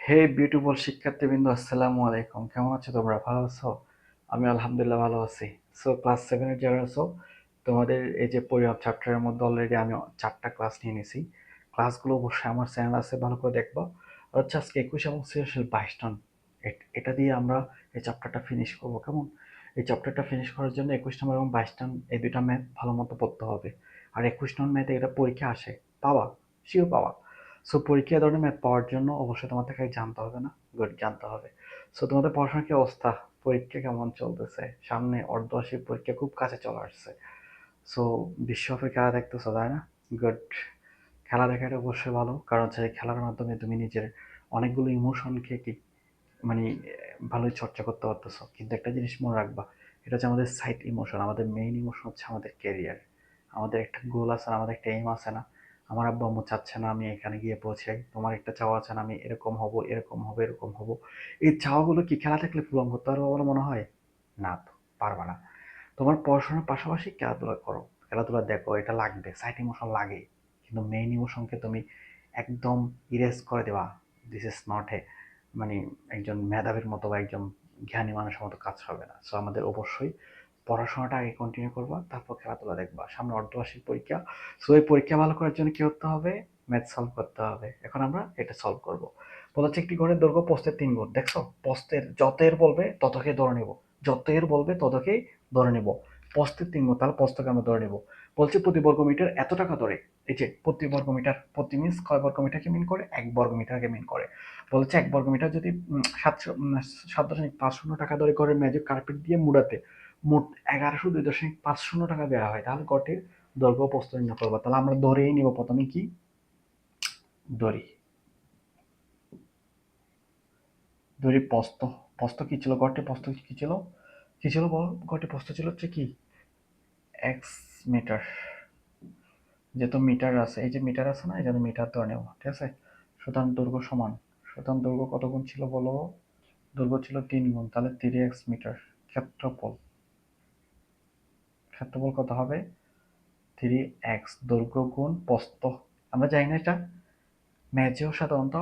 হে beautiful শিক্ষার্থীবৃন্দ, আসসালামু আলাইকুম। কেমন আছো তোমরা? ভালো আছো? আমি আলহামদুলিল্লাহ ভালো আছি। সো ক্লাস 7 এর যারা আছো, তোমাদের এই যে পরিমাপ চ্যাপ্টারের মধ্যে অলরেডি আমি 4টা ক্লাস নিয়ে নিছি। ক্লাসগুলো অবশ্যই আমার চ্যানেল আছে, ভালো করে দেখবা। আর হচ্ছে আজকে 21 এবং সৃজনশীল 22 নং, এটা দিয়ে আমরা এই চ্যাপ্টারটা ফিনিশ করবো। কেমন? এই চ্যাপ্টারটা ফিনিশ করার জন্য 21 নম্বর এবং 22 নং এই দুইটা ম্যাথ ভালো মতো পড়তে হবে। আর 21 নং ম্যাথে এটা পরীক্ষা আসে, পাওয়া, শিওর পাওয়া। সো পরীক্ষা এ ধরনের ম্যাথ পাওয়ার জন্য অবশ্যই তোমাদেরকে জানতে হবে না, গুড, জানতে হবে। সো তোমাদের পড়াশোনার কি অবস্থা? পরীক্ষা কেমন চলতেছে? সামনে অর্ধবার্ষিক পরীক্ষা খুব কাছে চলে আসছে। সো বিশ্বকাপে খেলা দেখতেছো, তাই না? গুড। খেলা দেখাটা অবশ্যই ভালো, কারণ হচ্ছে খেলার মাধ্যমে তুমি নিজের অনেকগুলো ইমোশনকে কি মানে ভালোই চর্চা করতে পারতেছো। কিন্তু একটা জিনিস মনে রাখবা, এটা হচ্ছে আমাদের সাইড ইমোশন। আমাদের মেইন ইমোশন হচ্ছে আমাদের ক্যারিয়ার। আমাদের একটা গোল আছে না, আমাদের একটা এইম আছে না। আমার আব্বু আম্মু চাচ্ছে না আমি এখানে গিয়ে পৌঁছাই, তোমার একটা চাওয়া আছে না আমি এরকম হব, এরকম হবে, এরকম হব। এই চাওয়াগুলো কি খেলা থাকলে পূরণ করতে পারবো বলে মনে হয়? না তো, পারবা না। তোমার পড়াশোনার পাশাপাশি খেলাধুলা করো, খেলাধুলা দেখো, এটা লাগবে, সাইড ইমোশন লাগে। কিন্তু মেইন ইমোশনকে তুমি একদম ইরেজ করে দেওয়া, দিস ইজ নট এ মানে একজন মেধাবীর মতো বা একজন জ্ঞানী মানুষের মতো কাজ হবে না। সো আমাদের অবশ্যই পড়াশোনাটা আগে কন্টিনিউ করবা, তারপর খেলাধুলা দেখবা। সামনে অর্ধবার্ষিক পরীক্ষা। সো এই পরীক্ষা ভালো করার জন্য কি করতে হবে? ম্যাথ সলভ করতে হবে। এখন আমরা এটা সলভ করব। বলা হচ্ছে একটি গণের দৈর্ঘ্য প্রস্থের 3 গুণ। দেখছো, প্রস্থের যত এর বলবে ততকে ধরে নেব, যত এর বলবে ততকেই ধরে নেব। প্রস্থের 3 গুণ, তাহলে প্রস্থকে আমরা ধরে নেব। বলছে প্রতি বর্গ মিটার এত টাকা ধরে। এই যে প্রতি বর্গ মিটার, প্রতি মিনস কয় বর্গ মিটারকে মিন করে? 1 বর্গ মিটারকে মিন করে। বলছে 1 বর্গ মিটার যদি 7.50 টাকা দরে ঘরের ম্যাজিক কার্পেট দিয়ে মুড়াতে মোট 1102.50 টাকা দেওয়া হয়, তাহলে ঘরটির দৈর্ঘ্য প্রস্থ নির্ণয় করবো। তাহলে আমরা ধরেই নিব প্রথমে কি, দড়ি, দড়ি প্রস্থ। প্রস্থ কি ছিল? ঘরটির প্রস্থ কি ছিল? কি ছিল বল? ঘরটির প্রস্থ ছিল হচ্ছে কি, এক্স মিটার। যেহেতু মিটার আছে, এই যে মিটার আছে না, এই জন্য মিটার ধরে নেব, ঠিক আছে। সুতরাং দৈর্ঘ্য সমান, সুতরাং দৈর্ঘ্য কত গুণ ছিল বলো? দৈর্ঘ্য ছিল 3 গুণ, তাহলে 3x মিটার। ক্ষেত্রফল, ক্ষেত্রফল কত হবে? 3x, দৈর্ঘ্য গুণ প্রস্থ। আমরা জানি না এটা? ম্যাথেও সাধারণত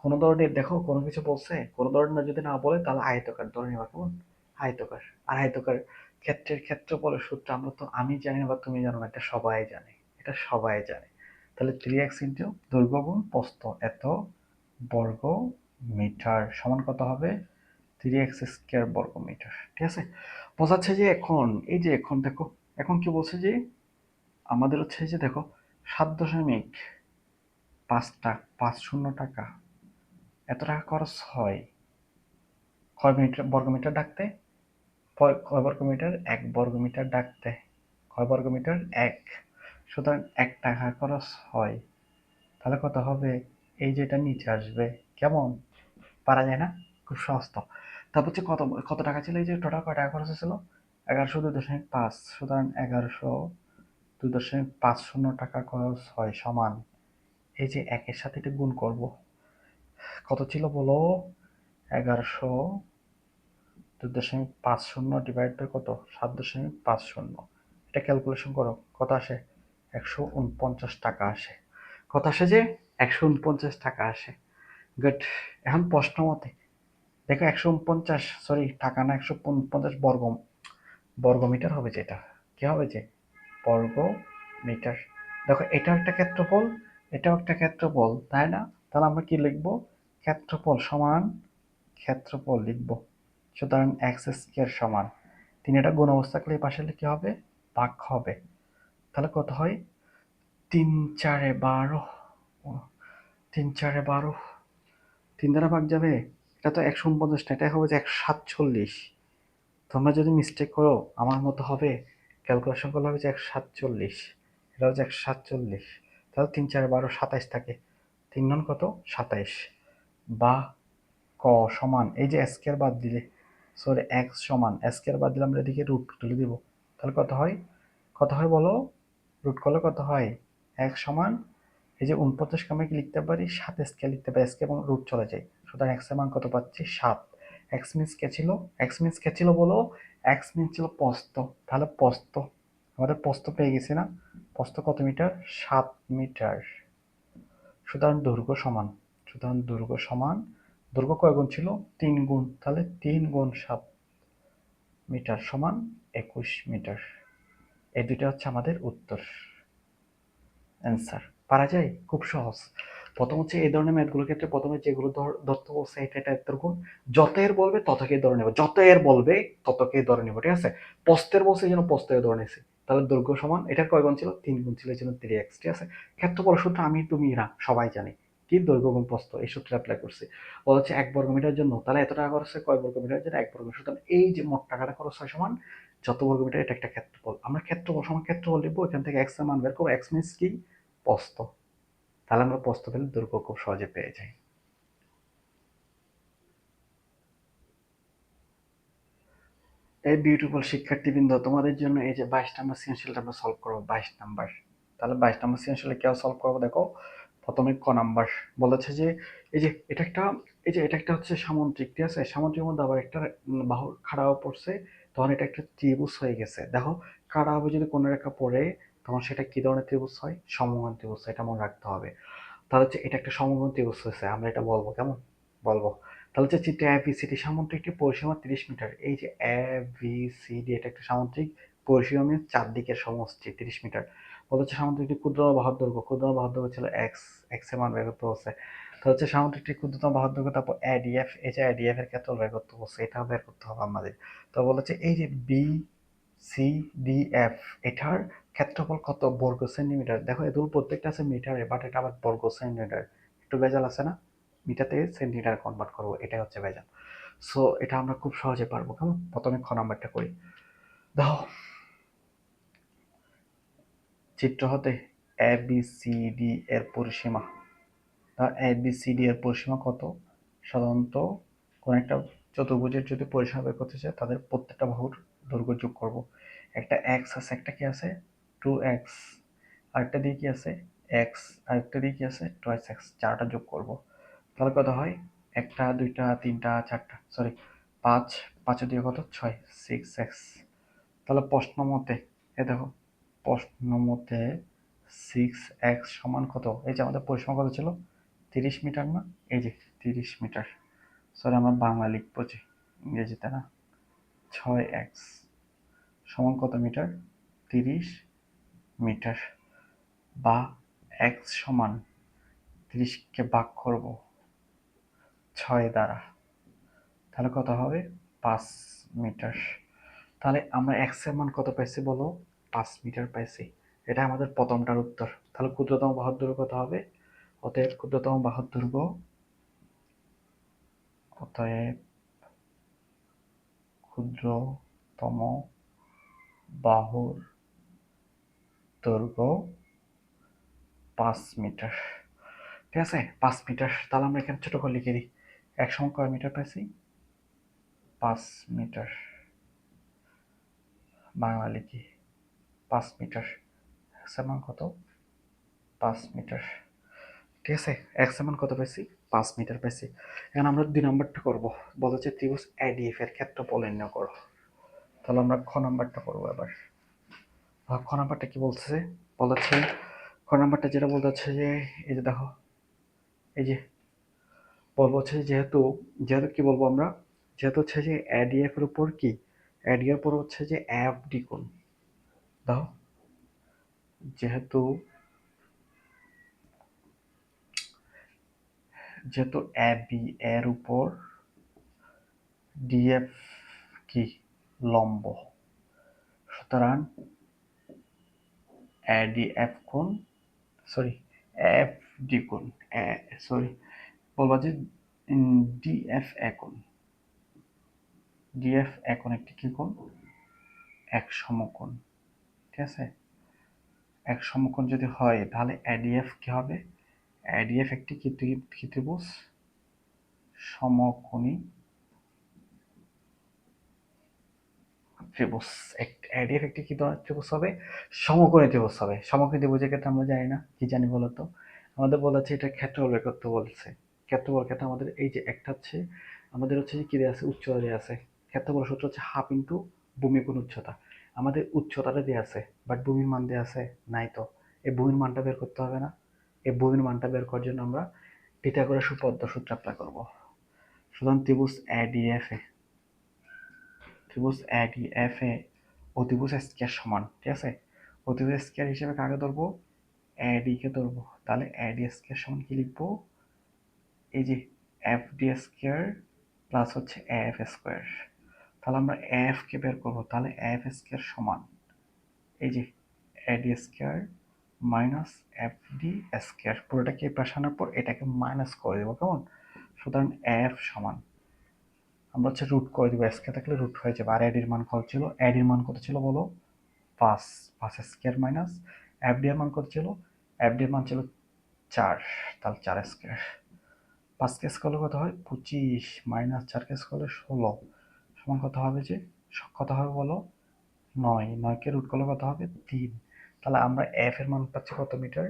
কোনো ধরনের, দেখো কোনো কিছু বলছে, কোনো ধরনের যদি না বলে তাহলে আয়তকার ধরে নেবা। কেমন? আয়তকার। আর আয়তকার ক্ষেত্রের ক্ষেত্রফলের সূত্র আমরা তো, আমি জানি না বা তুমি জানো না, এটা সবাই জানে, এটা সবাই জানে। তাহলে 3x ইন্টু দৈর্ঘ্য গুণ প্রস্থ এত বর্গ মিটার সমান কত হবে? 3x² বর্গ মিটার, ঠিক আছে। বোঝাচ্ছে যে এখন এই যে এখন দেখো, এখন কি বলছে যে আমাদের হচ্ছে যে দেখো 7.50 টাকা এত টাকা খরচ হয় কয় মিটার বর্গমিটার ডাকতে? কয় বর্গমিটার? 1 বর্গমিটার ডাকতে। কয় বর্গমিটার? 1। সুতরাং 1 টাকা খরচ হয়, তাহলে কত হবে? এই যেটা নিচে আসবে। কেমন? পারা যায় না? খুব সহজ তো। তারপর হচ্ছে কত, কত টাকা ছিল? এই যে টোটাল কয় টাকা খরচ হয়েছিল? 1102.5। সুতরাং 1102.50 টাকা খরচ হয় সমান, এই যে একের সাথে এটা গুণ করব। কত ছিল বলো? 1102.50 ডিভাইড বাই কত? 7.50। এটা ক্যালকুলেশন করো, কত আসে? 149 টাকা আসে। কত আসে যে? 149 টাকা আসে। গুড। এখন প্রশ্ন মতে দেখো, 149, সরি টাকা না, 149 বর্গমিটার হবে যেটা, কি হবে যে? বর্গ মিটার। দেখো এটাও একটা ক্ষেত্রফল, এটাও একটা ক্ষেত্রফল, তাই না? তাহলে আমরা কি লিখবো? ক্ষেত্রফল সমান, ক্ষেত্রফল লিখবো। সুতরাং x² সমান 3, এটা গুণ অবস্থা করলে এই পাশে কি হবে? ভাগ হবে। তাহলে কত হয়? 3×4=12। 3×4=12, 3 দ্বারা ভাগ যাবে। এটা তো 149 না, এটা হবে যে 147। তোমরা যদি মিস্টেক করো আমার মতো হবে, ক্যালকুলেশন করলে হবে যে 147, এটা হচ্ছে 147। তাহলে 3×4=12, 27 থাকে। 3×9 কত? 27। বা ক সমান, এই যে স্কয়ার বাদ দিলে, সরি এক্স সমান স্কয়ার বাদ দিলে আমরা এদিকে রুট তুলে দিব। তাহলে কত হয়? কত হয় বলো? রুট করলে কত হয়? এক্স সমান, এই যে 49 কে আমরা কি লিখতে পারি? 7 স্কয়ার লিখতে পারি, স্কয়ার এবং রুট চলে যায়। সুতরাং এক্স এর মান কত পাচ্ছি? 7। এক্স মিন্স কে ছিল? এক্স মিন্স কে ছিল বলো? এক্স মিন্স ছিল প্রস্থ। তাহলে প্রস্থ, আমাদের প্রস্থ পেয়ে গেছি না? প্রস্থ কত মিটার? 7 মিটার। সুতরাং দৈর্ঘ্য সমান, সুতরাং দৈর্ঘ্য সমান দৈর্ঘ্য কয় গুণ ছিল? 3 গুণ। তাহলে 3 গুণ 7 মিটার সমান 21 মিটার। এই দুইটা হচ্ছে আমাদের উত্তর, অ্যান্সার। পারা যায়, খুব সহজ। প্রথম হচ্ছে এই ধরনের ম্যাথগুলোর ক্ষেত্রে প্রথমে যেগুলো ধরতে বলছে এটা এর গুণ, যত এর বলবে ততকেই ধরে নেব, যত এর বলবে ততকেই ধরে নেব, ঠিক আছে? প্রস্থের বলছে যেন প্রস্থের ধরে নিয়েছি। তাহলে দৈর্ঘ্য সমান এটার কয় গুণ ছিল? 3 গুণ ছিল, এই জন্য 3x, ঠিক আছে? ক্ষেত্রফল সূত্র আমি তুমি না সবাই জানি, কি? দৈর্ঘ্য গুণ প্রস্থ, এই সূত্র অ্যাপ্লাই করছি। বলা হচ্ছে 1 বর্গ মিটারের জন্য, তাহলে এত টাকা খরচ হয় কয় বর্গ মিটারের জন্য? 1 বর্গ মিটার। সুতরাং এই যে মোট টাকাটা খরচ হয় সমান যত বর্গ মিটার, এটা একটা ক্ষেত্রফল। আমরা ক্ষেত্রফল সমান ক্ষেত্রফল লিখবো, এখান থেকে x এর মান বের করবো, x মিন্স কি? প্রস্থ। তাহলে আমরা প্রস্থ পেলে দৈর্ঘ্য খুব সহজে পেয়ে যাই। এই বিউটিফুল শিক্ষার্থীবৃন্দ, তোমাদের জন্য এই যে 22 নম্বর সৃজনশীলটা আমরা সলভ করবো, 22 নাম্বার। তাহলে 22 নম্বর সৃজনশীলে কেউ সলভ করবো, দেখো প্রথমে ক নাম্বার বলেছে যে এই যে এটা একটা, এই যে এটা একটা হচ্ছে সামুদ্রিক, ঠিক আছে? সামুদ্রিকের মধ্যে আবার একটা বাহু খাড়া পড়ছে, তখন এটা একটা ত্রিভুজ হয়ে গেছে। দেখো খাড়া হবে যদি কোনো রেখা পড়ে, তখন সেটা কি ধরনের ত্রিভুজ হয়? সমকোণ ত্রিভুজ, এটা মনে রাখতে হবে। তাহলে হচ্ছে এটা একটা সমকোণ ত্রিভুজ হয়েছে, আমরা এটা বলবো, কেমন বলবো? তাহলে হচ্ছে চিত্রে এবিসিডি সামুদ্রিকটি পরিসীমা 30 মিটার। এই যে এবিসিডি এটা একটা সামুদ্রিক, পরিসীমা মিনস চারদিকের সমষ্টি 30 মিটার। বলা হচ্ছে সামুদ্রিকটি ক্ষুদ্রতম বাহুর দৈর্ঘ্য, ক্ষুদ্রতম বাহুর দৈর্ঘ্য ছিল এক্স, এক্স এর মান বের করতে বলছে। তাহলে হচ্ছে সামুদ্রিকটি ক্ষুদ্রতম বাহুর দৈর্ঘ্য, তারপর এডিএফ, এই যে এডিএফ এর ক্ষেত্রে বের করতে বলছে, এটাও বের করতে হবে আমাদের। তো বলেছে এই যে বি সি ডি এফ, এটার ক্ষেত্রফল কত বর্গ সেন্টিমিটার। দেখো এগুলো প্রত্যেকটা আছে মিটারে, বাট এটা আবার বর্গ সেন্টিমিটার, একটু ভেজাল আছে না? মিটার থেকে সেন্টিমিটার কনভার্ট করবো, এটাই হচ্ছে ভেজাল। সো এটা আমরা খুব সহজে পারবো, কেমন? প্রথমে খ নাম্বারটা করি। দেখো চিত্র হতে এ বি সি ডি এর পরিসীমা, এ বি সি ডি এর পরিসীমা কত? সাধারণত কোন একটা চতুর্ভুজের যদি পরিসীমা বের করতে চাই, তাদের প্রত্যেকটা বাহুর দৈর্ঘ্য যোগ করব। একটা এক্স আছে, একটা কি আছে? 2x, আরেকটা দিয়ে কি আছে? এক্স, আরেকটা দিয়ে কি আছে? টোয়াইস এক্স, চারটা যোগ করব। তাহলে কত হয়? একটা, দুইটা, তিনটা, চারটা, সরি 5, 5 দিয়ে কত? 6, 6x। তাহলে প্রশ্ন মতে, এ দেখো প্রশ্ন মতে 6x সমান কত? এই যে আমাদের পরিসীমা কত ছিল? 30 মিটার না? এই যে 30 মিটার, সরি আমরা বাংলা লিখবো যে, ইংরেজিতে না। 6x সমান কত মিটার? 30 মিটার। বা x সমান 30কে ভাগ করব 6 দ্বারা, তাহলে কত হবে? 5 মিটার। তাহলে আমরা x এর মান কত পাইছি বলো? 5 মিটার পাইছি। এটা আমাদের প্রথমটার উত্তর। তাহলে ক্ষুদ্রতম বাহুর দৈর্ঘ্য কত হবে? অতএব ক্ষুদ্রতম বাহুর দৈর্ঘ্য, অতএব ক্ষুদ্রতম বাহুর দৈর্ঘ্য 5 মিটার, ঠিক আছে? 5 মিটার। তাহলে আমরা এখানে ছোট করে লিখে দিই, এক সমান কয় মিটার পাইছি? 5 মিটার। বাংলা লিখি 5 মিটার, সমান কত? 5 মিটার, ঠিক আছে? এক্স এর মান কত পাইছি? 5 মিটার পাইছি। এখন আমরা 2 নাম্বারটা করব, বলা হচ্ছে ত্রিভুজ এডিএফ এর ক্ষেত্রফল নির্ণয় করো। তাহলে আমরা খ নাম্বারটা করবো এবার। খ নাম্বারটা কি বলছে? বলেছে খ নাম্বারটা যেটা বলতে হচ্ছে যে এই যে দেখো, এই যে বলবো হচ্ছে যেহেতু, যেহেতু কি বলবো আমরা, যেহেতু হচ্ছে যে এডিএফ এর উপর কি, এডিএফ এর উপর হচ্ছে যে এফ ডি কোণ। দাও, যেহেতু, যেহেতু এ বি এর উপর ডিএফ কি লম্ব, সুতরাং এডিএফ কোণ, সরি এফ ডি কোণ, সরি বলবা যে ডিএফ এ কোণ, ডিএফ এ কোণ একটি কি কোণ? এক সমকোণ, ঠিক আছে? এক সমকোণ যদি হয় তাহলে এডিএফ কি হবে? এডিএফ একটি কি ত্রিভুজ? সমকোণী ত্রিভুজ। এডিএফ একটি কি ধরনের ত্রিভুজ হবে? সমকোণী ত্রিভুজ হবে। সমকোণী ত্রিভুজের ক্ষেত্রে আমরা জানি না, কি জানি বলতো? আমাদের বলা আছে এটা ক্ষেত্রফল বের করতে বলছে। ক্ষেত্রফল ক্ষেত্রে আমাদের এই যে একটা হচ্ছে, আমাদের হচ্ছে কি দেওয়া আছে? উচ্চতা দেওয়া আছে। ক্ষেত্রফল সূত্র হচ্ছে হাফ ইন্টু ভূমির কোণ উচ্চতা। আমাদের উচ্চতাটা দেওয়া আছে, বাট ভূমির মান দেওয়া আছে নাই। তো এই ভূমির মানটা বের করতে হবে না? এই ভূমির মানটা বের করার জন্য আমরা পিথাগোরাস উপপাদ্য সূত্র অ্যাপ্লাই করব। সুতরাং ত্রিভুজ এডিএফ এ অতিভুজ স্কয়ার সমান, ঠিক আছে? অতিভুজ স্কয়ার হিসেবে কাকে ধরবো? এডি কে ধরবো। তাহলে এডি স্কয়ার সমান কি লিখবো? এই যে এফ ডি স্কয়ার প্লাস হচ্ছে এফ স্কয়ার। তাহলে আমরা এফ কে বের করবো। তাহলে এফ স্কয়ার সমান এই যে AD square minus F D square, পুরোটাকে পাশে আনার পর এটাকে মাইনাস করে দেবো, কেমন? সুতরাং এফ সমান আমরা হচ্ছে রুট করে দেবো, স্কয়ার থাকলে রুট হয়ে যাবে। আর এডির মান কত ছিল? এডির মান কত ছিল বলো? 5 স্কয়ার মাইনাস এফডি এর মান কত ছিল? এফডি এর মান ছিল 4, তাহলে 4 স্কয়ার। 5 কে স্কয়ার কত হয়? 25 মাইনাস 4 কে স্কয়ার 16 সমান কত হবে? যে কত হবে বলো? 9। 9 কে রুট করলে কত হবে? 3। তাহলে আমরা এফ এর মান পাচ্ছি কত মিটার?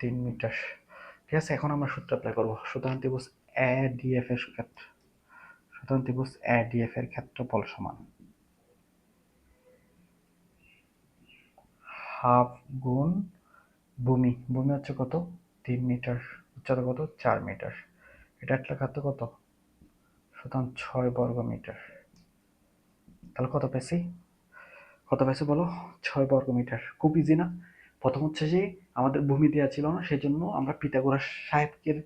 3 মিটার। ঠিক আছে, এখন আমরা সূত্র অ্যাপ্লাই করবো। সুতরাং ত্রিভুজ এডিএফ এর ক্ষেত্র সুতরাং ত্রিভুজ এডিএফ এর ক্ষেত্রফল সমান হাফ গুণ ভূমি হচ্ছে কত? 3 মিটার। উচ্চতা কত? 4 মিটার। এটা একটা খাদ্য কত? সুতরাং 6 বর্গ মিটার। তাহলে কত পেয়েছি বলো? 6 বর্গ মিটার। খুব ইজি না? প্রথম হচ্ছে যে আমাদের ভূমি দেওয়া ছিল না, সেই জন্য আমরা পিথাগোরাস সাহেবকের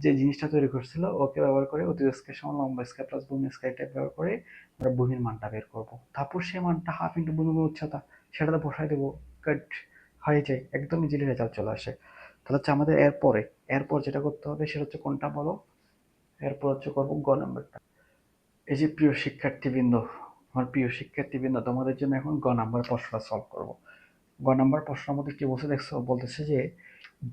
যে জিনিসটা তৈরি করছিল ওকে ব্যবহার করে অতিভুজ স্কয়ার সমান লম্ব স্কয়ার প্লাস ভূমি স্কয়ার এটা ব্যবহার করে আমরা ভূমির মানটা বের করব। তারপর সেই মানটা হাফ ইন্টু ভূমি গুণ উচ্চতা, সেটাতে বসাই দেবো। কাট হয়ে যায়, একদম ইজিলি রেজাল্ট চলে আসে। তাহলে হচ্ছে আমাদের এরপর যেটা করতে হবে সেটা হচ্ছে কোনটা বলো? এরপর হচ্ছে করবো গ নাম্বারটা। এই যে প্রিয় শিক্ষার্থীবৃন্দ, তোমাদের জন্য এখন গ নাম্বার প্রশ্নটা সলভ করব। গ নাম্বার প্রশ্নের মধ্যে কি বলছে দেখছো? বলতেছে যে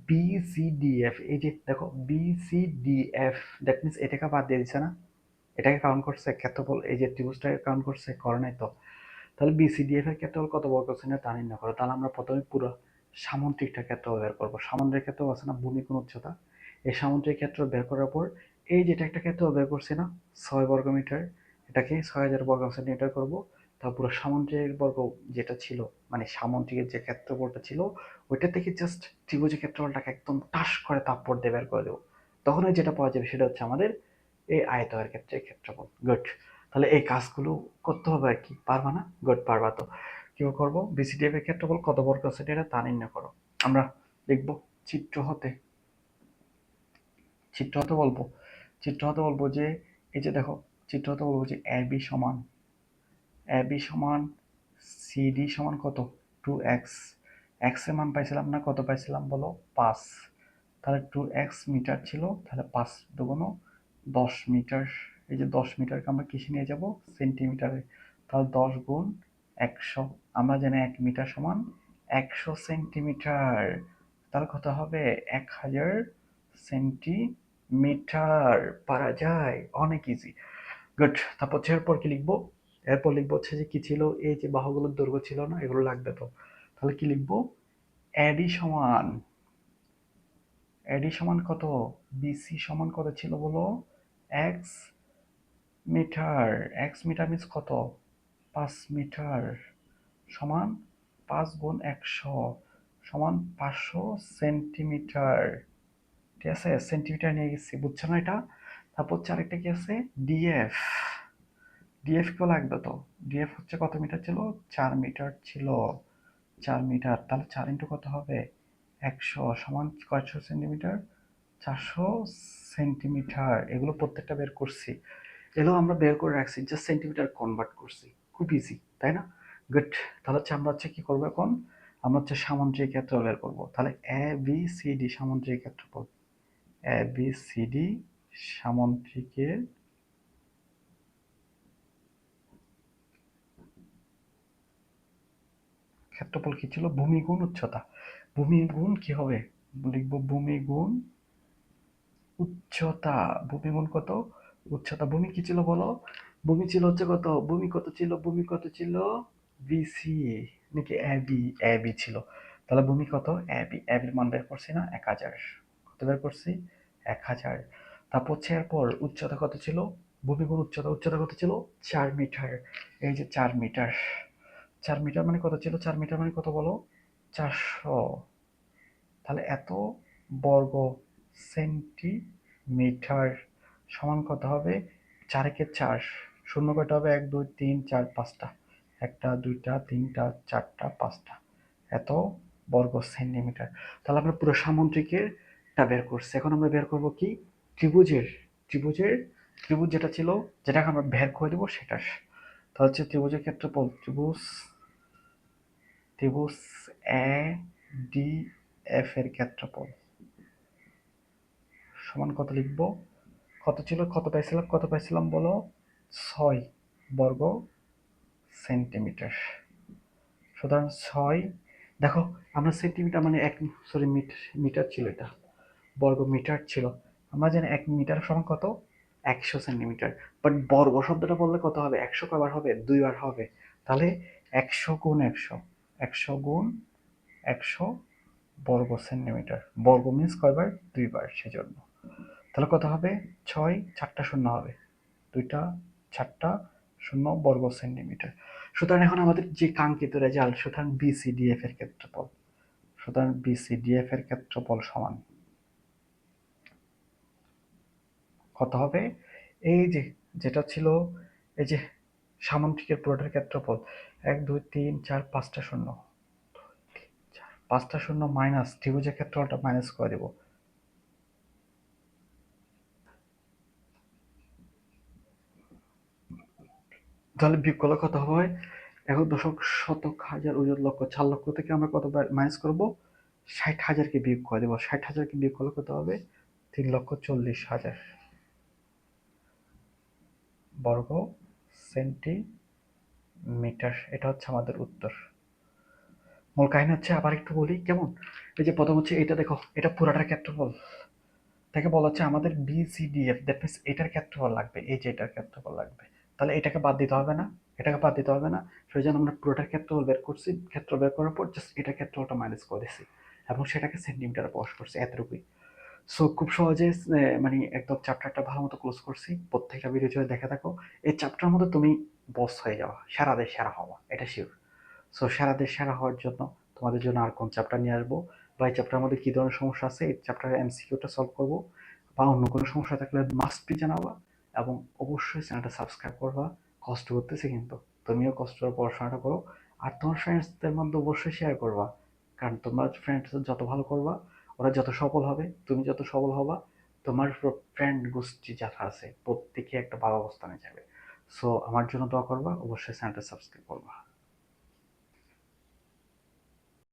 বিসিডিএফ, এই যে দেখো বিসিডিএফ, দ্যাট মিনস এটাকে বাদ দিয়ে দিচ্ছে না, এটাকে কাউন্ট করছে ক্ষেত্রফল, এই যে ত্রিভুজটাকে কাউন্ট করছে, করে নাই তো? তাহলে বিসিডিএফ এর ক্ষেত্রফল কত বর্গ সেন্টিমিটার তা নির্ণয় করো। তাহলে আমরা প্রথমে পুরো সামুদ্রিকটা ক্ষেত্রফল বের করবো। সামুদ্রিক ক্ষেত্রফল আছে না, ভূমি কোণ উচ্চতা, এই সামুদ্রিক ক্ষেত্র বের করার পর এই যেটা একটা ক্ষেত্রফল বের করছি না 6 বর্গ মিটার, এটাকে 6000 বর্গ সেন্টিমিটার করবো। তারপর সামুদ্রিক বর্গ যেটা ছিল, মানে সামুদ্রিকের যে ক্ষেত্রফলটা ছিল ওইটা থেকে জাস্ট ত্রিভুজের ক্ষেত্রফলটাকে একদম টাস করে তারপর দিয়ে বের করে দেবো। তখন যেটা পাওয়া যাবে সেটা হচ্ছে আমাদের এই আয়তকার ক্ষেত্রে ক্ষেত্রফল। গুড। তাহলে এই কাজগুলো করতে হবে আর কি, পারবা না? গুড, পারবা তো। কিভাবে করবো? বিসিডিএফ এর ক্ষেত্রফল কত বর্গ সেন্টিমিটার তা নির্ণয় করো। আমরা লিখবো চিত্র হতে বলবো যে এই যে দেখো, চিত্র হতে বলবো যে এবি সমান সিডি সমান কত? 2x। এক্স এর মান পাইছিলাম না, কত পাইছিলাম বলো? 5। তাহলে 2x মিটার ছিল, তাহলে 5 দুগুণ 10 মিটার। এই যে 10 মিটারকে আমরা কিসে নিয়ে যাব? সেন্টিমিটারে। তাহলে 10 গুণ 100, আমরা জানি 1 মিটার সমান 100 সেন্টিমিটার। তাহলে কত হবে? 1000 সেন্টিমিটার। পারা যায়, অনেক ইজি। গুড। তারপর হচ্ছে এরপর কি লিখবো? এরপর লিখবো হচ্ছে যে কি ছিল, এই যে বাহুগুলোর দৈর্ঘ্য ছিল না, এগুলো লাগবে তো। তাহলে কি লিখবো? এডি সমান কত? বিসি সমান কত ছিল বলো? X metre. X metre means কত? 5 মিটার সমান 5 গুণ 100 সমান 500 সেন্টিমিটার। ঠিক আছে, সেন্টিমিটার নিয়ে গেছি, বুঝছো না এটা? তারপর হচ্ছে আরেকটা কি আছে? ডিএফ। ডিএফ কেও লাগবে তো। ডিএফ হচ্ছে কত মিটার ছিল? 4 মিটার ছিল। 4 মিটার, তাহলে 4 ইন্টু কত হবে? 100 সমান কয়শো সেন্টিমিটার? 400 সেন্টিমিটার। এগুলো প্রত্যেকটা বের করছি, এগুলো আমরা বের করে রাখছি, জাস্ট সেন্টিমিটার কনভার্ট করছি। খুব ইজি, তাই না? গুড। তাহলে হচ্ছে আমরা হচ্ছে কি করবো এখন? আমরা হচ্ছে সামুদ্রিক ক্ষেত্রফল বের করবো। তাহলে এ বি সি ডি সামুদ্রিক ক্ষেত্রফল, এ বি সি ডি সামুদ্রিকের ক্ষেত্রফল কি ছিল? ভূমি গুণ উচ্চতা। ভূমি গুণ কি হবে? লিখবো ভূমি গুণ উচ্চতা। ভূমি গুণ কত? উচ্চতা। ভূমি কি ছিল বলো? ভূমি ছিল হচ্ছে কত? ভূমি কত ছিল? বিসি নাকি এবি? এবি ছিল। তাহলে ভূমি কত? এবি। এবির মান বের করছি না 1000। কত বের করছি? 1000। তারপর হচ্ছে এরপর উচ্চতা কত ছিল? ভূমি গুণ উচ্চতা। উচ্চতা কত ছিল? 4 মিটার। এই যে 4 মিটার। 4 মিটার মানে কত ছিল? 4 মিটার মানে কত বলো? 400। তাহলে এত বর্গ সেন্টিমিটার সমান কত হবে 4 একে 4, শূন্য কয়টা হবে 1 2 3 4 5টা, 1টা 2টা 3টা 4টা 5টা, এত বর্গ সেন্টিমিটার। তাহলে আমরা পুরো সামুদ্রিকেরটা বের করছি। এখন আমরা বের করব কি ত্রিভুজের, ত্রিভুজের ত্রিভুজ যেটা ছিল, যেটাকে আমরা বের করে দেবো সেটার। তাহলে হচ্ছে ত্রিভুজের ক্ষেত্রফল, ত্রিভুজ ত্রিভুজ এ ডি এফ এর ক্ষেত্রফল সমান কত লিখব, কত ছিল, কত পাইছিলাম বলো, 6 বর্গ সেন্টিমিটার। সুতরাং 6, দেখো আমরা সেন্টিমিটার মানে এক, সরি মিটার ছিল, এটা বর্গ মিটার ছিল। আমরা জানি 1 মিটার সমান কত 100 সেন্টিমিটার। বাট বর্গ শব্দটা বললে কত হবে, 100 কয়বার হবে, 2 বার হবে। তাহলে 100 গুণ 100, 100 গুণ 100 বর্গ সেন্টিমিটার। বর্গ মিন্স কয়বার, 2 বার, সেজন্য। তাহলে কত হবে 6, 4টা শূন্য হবে, 2টা 4টা শূন্য বর্গ সেন্টিমিটার। সুতরাং এখন আমাদের যে কাঙ্ক্ষিত রেজাল্ট, সুতরাং বিসিডিএফ এর ক্ষেত্রফল, সুতরাং বিসিডিএফ এর ক্ষেত্রফল সমান কত হবে, এই যে যেটা ছিল, এই যে সামুদ্রিকের পুরোটার ক্ষেত্রফল 1 2 3 4 5টা শূন্য, 5টা শূন্য মাইনাস ত্রিভুজের ক্ষেত্রফলটা মাইনাস করে দেব, তাহলে বিয়োগ করলে কত হবে, একক দশক শতক হাজার ওজন লক্ষ, 4 লক্ষ থেকে আমরা কত মাইনাস করব, 60,000কে বিয়োগ করে দেবো। 60,000কে বিয়োগ করলে কত হবে, 3,40,000 বর্গ সেন্টিমিটার। এটা হচ্ছে আমাদের উত্তর। মূল কাহিনী হচ্ছে, আবার একটু বলি কেমন, এই যে প্রথম হচ্ছে এটা দেখো, এটা পুরাটার ক্ষেত্রফল, তাকে বলা হচ্ছে আমাদের বিসিডিএফ, দ্যাট মিনস এটার ক্ষেত্রফল লাগবে, এই যে এটার ক্ষেত্রফল লাগবে। তাহলে এটাকে বাদ দিতে হবে না, এটাকে বাদ দিতে হবে না, সেই জন্য আমরা পুরোটার ক্ষেত্রফল বের করছি, ক্ষেত্র বের করার পর জাস্ট এটার ক্ষেত্রফলটা মাইনাস করে দিছি এবং সেটাকে সেন্টিমিটারে প্রকাশ করছি, এতটুকুই। সো খুব সহজে মানে একদম চ্যাপ্টারটা ভালো মতো ক্লোজ করছি। প্রত্যেকটা ভিডিও যদি দেখে থাকো, এই চ্যাপ্টার মধ্যে তুমি বস হয়ে যাওয়া, সেরা দেশ সেরা হওয়া, এটা শিওর। সো সেরা দেশ সেরা হওয়ার জন্য তোমাদের জন্য আর কোন চ্যাপ্টার নিয়ে আসবো, বা এই চ্যাপ্টারের মধ্যে কী ধরনের সমস্যা আছে, এই চ্যাপ্টারের এমসিকিউটা সলভ করবো, বা অন্য কোনো সমস্যা থাকলে মাস্ট বি জানাবা। এবং অবশ্যই চ্যানেলটা সাবস্ক্রাইব করবা। কষ্ট করতেছি কিন্তু, তুমিও কষ্ট করে পড়াশোনাটা করো। আর তোমার ফ্রেন্ডসদের মধ্যে অবশ্যই শেয়ার করবা, কারণ তোমার ফ্রেন্ডস যত ভালো করবা, ওরা যত সফল হবে, তুমি যত সফল হবা, তোমার ফ্রেন্ড গোষ্ঠী যারা আছে প্রত্যেকে একটা ভালো অবস্থানে যাবে। সো আমার জন্য দোয়া করবা, অবশ্যই চ্যানেলটা সাবস্ক্রাইব করবা।